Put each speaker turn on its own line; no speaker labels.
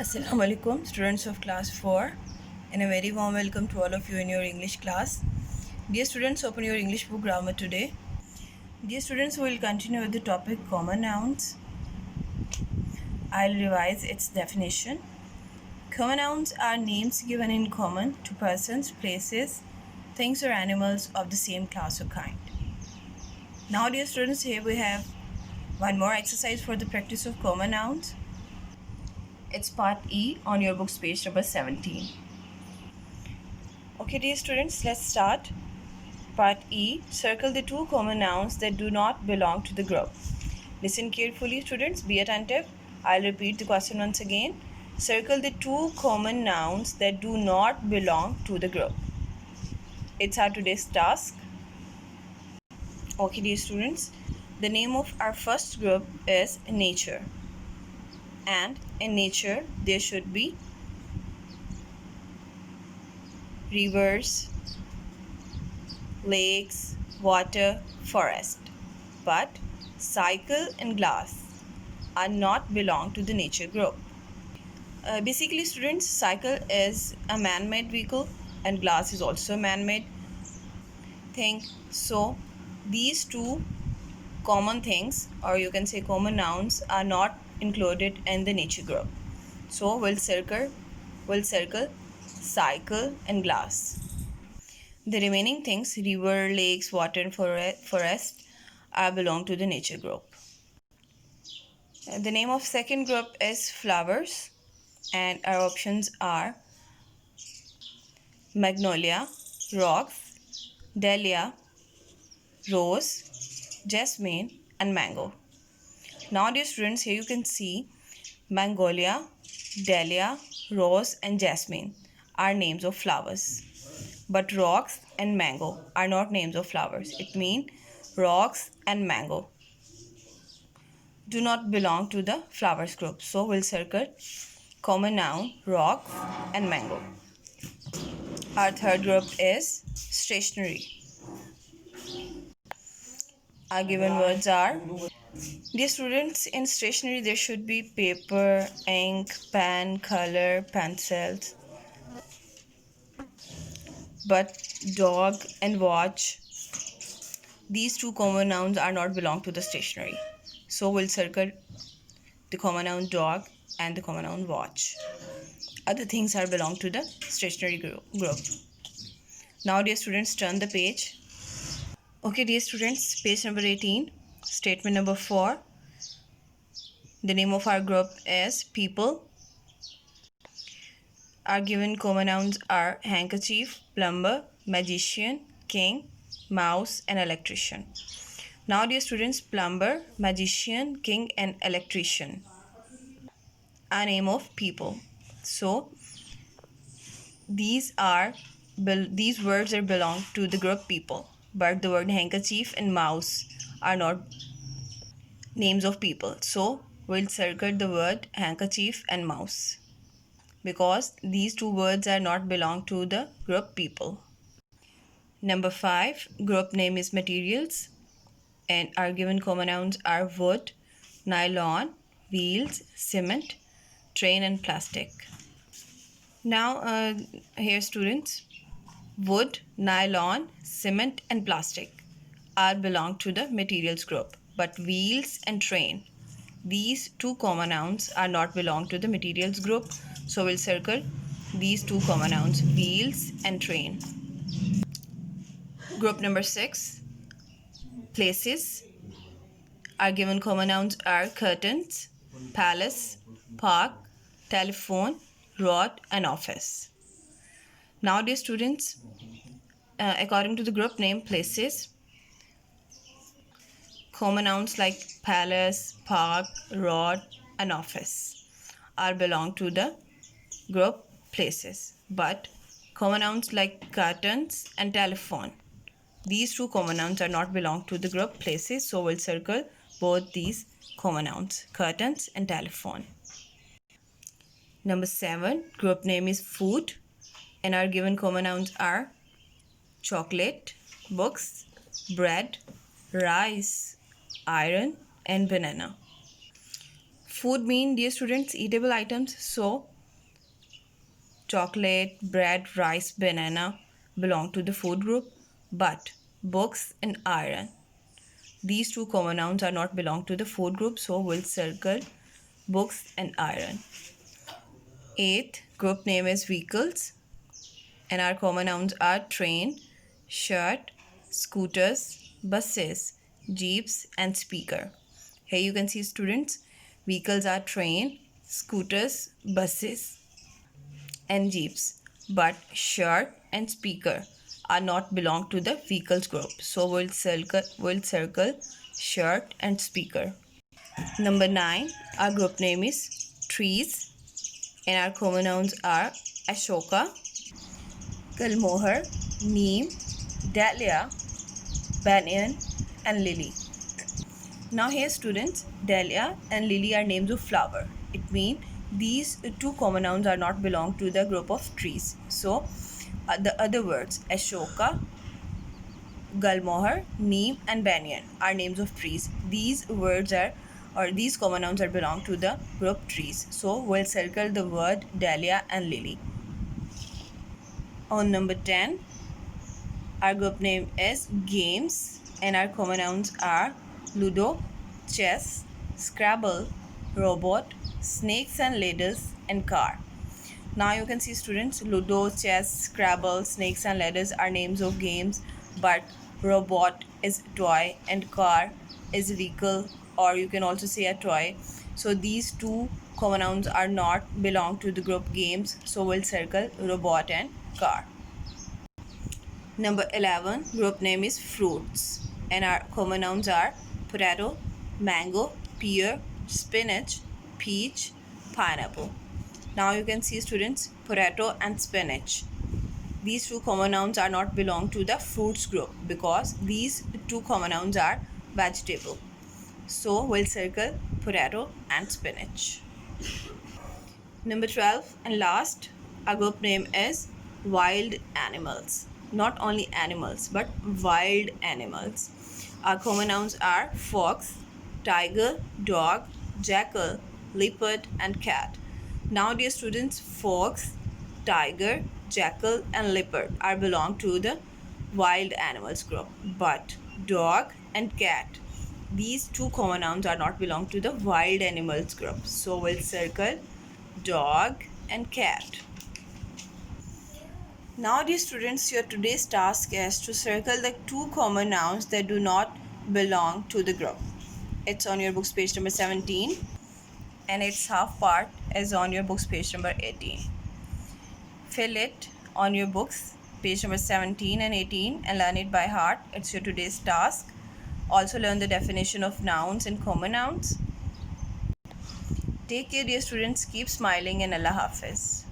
Assalamu alaikum, students of class 4, and a very warm welcome to all of you in your English class. Dear students, open your English book grammar today. Dear students, we will continue with the topic common nouns. I'll revise its definition. Common nouns are names given in common to persons, places, things, or animals of the same class or kind. Now, dear students, here we have one more exercise for the practice of common nouns. It's part E on your book's page number 17. Okay, dear students, let's start. Part E. Circle the two common nouns that do not belong to the group. Listen carefully, students. Be attentive. I'll repeat the question once again. Circle the two common nouns that do not belong to the group. It's our today's task. Okay, dear students. The name of our first group is nature. And in nature, there should be rivers, lakes, water, forest. But cycle and glass are not belong to the nature group. Basically, students, cycle is a man-made vehicle and glass is also a man-made thing. So these two common things, or you can say common nouns, are not included in the nature group. So we'll circle cycle and glass. The remaining things, river, lakes, water, and forest, belong to the nature group. The name of second group is flowers, and our options are magnolia, rocks, dahlia, rose, jasmine, and mango. Now, dear students, here you can see magnolia, dahlia, rose, and jasmine are names of flowers. But rocks and mango are not names of flowers. It means rocks and mango do not belong to the flowers group. So we'll circle common noun, rock and mango. Our third group is stationery. Our given words are, dear students, in stationery there should be paper, ink, pen, color, pencils. But dog and watch, these two common nouns are not belong to the stationery. So we'll circle the common noun dog and the common noun watch. Other things are belong to the stationery group. Now, dear students, turn the page. Okay, dear students, page number 18, statement number 4. The name of our group is people. Our given common nouns are handkerchief, plumber, magician, king, mouse, and electrician. Now, dear students, plumber, magician, king, and electrician are name of people. So these words are belong to the group people, but the word handkerchief and mouse are not names of people. So we'll circle the word handkerchief and mouse because these two words are not belong to the group people. Number 5, group name is materials, and our given common nouns are wood, nylon, wheels, cement, train, and plastic. Now, here students, wood, nylon, cement, and plastic are belong to the materials group, but wheels and train, these two common nouns, are not belong to the materials group. So we'll circle these two common nouns, wheels and train. Group number 6, places. Our given common nouns are curtains, palace, park, telephone, road, and office. Now, dear students, according to the group name places, common nouns like palace, park, road, and office are belong to the group places. But common nouns like curtains and telephone, these two common nouns are not belong to the group places. So we'll circle both these common nouns, curtains and telephone. Number 7, group name is food, and our given common nouns are chocolate, books, bread, rice, iron, and banana. Food mean, dear students, eatable items. So chocolate, bread, rice, banana belong to the food group, but books and iron, these two common nouns are not belong to the food group, so we'll circle books and iron. Eighth group name is vehicles, and our common nouns are train, shirt, scooters, buses, jeeps, and speaker. Here you can see, students, vehicles are train, scooters, buses, and jeeps, but shirt and speaker are not belong to the vehicles group. So we'll circle shirt and speaker. Number 9, our group name is trees, and our common nouns are Ashoka, Kalmohar, Neem, Dahlia, Banyan, and Lily. Now here, students, Dahlia and Lily are names of flower. It means these two common nouns are not belong to the group of trees. So the other words Ashoka, Gulmohar, Neem, and Banyan are names of trees. These words are, or these common nouns are belong to the group trees. So we'll circle the word Dahlia and Lily. On number 10, our group name is games, and our common nouns are Ludo, chess, Scrabble, robot, snakes and ladders, and car. Now you can see, students, Ludo, chess, Scrabble, snakes and ladders are names of games, but robot is toy and car is vehicle, or you can also say a toy. So these two common nouns are not belong to the group games, so we'll circle robot and car. Number 11, group name is fruits, and our common nouns are potato, mango, pear, spinach, peach, pineapple. Now you can see, students, potato and spinach. These two common nouns are not belong to the fruits group because these two common nouns are vegetable. So we'll circle potato and spinach. Number 12 and last, our group name is wild animals. Not only animals but wild animals. Our common nouns are fox, tiger, dog, jackal, leopard, and cat. Now, dear students, fox, tiger, jackal, and leopard are belong to the wild animals group, but dog and cat, these two common nouns are not belong to the wild animals group. So we'll circle dog and cat. Now, dear students, your today's task is to circle the two common nouns that do not belong to the group. It's on your books page number 17, and its half part is on your books page number 18. Fill it on your books page number 17 and 18 and learn it by heart. It's your today's task. Also learn the definition of nouns and common nouns. Take care, dear students. Keep smiling, and Allah Hafiz.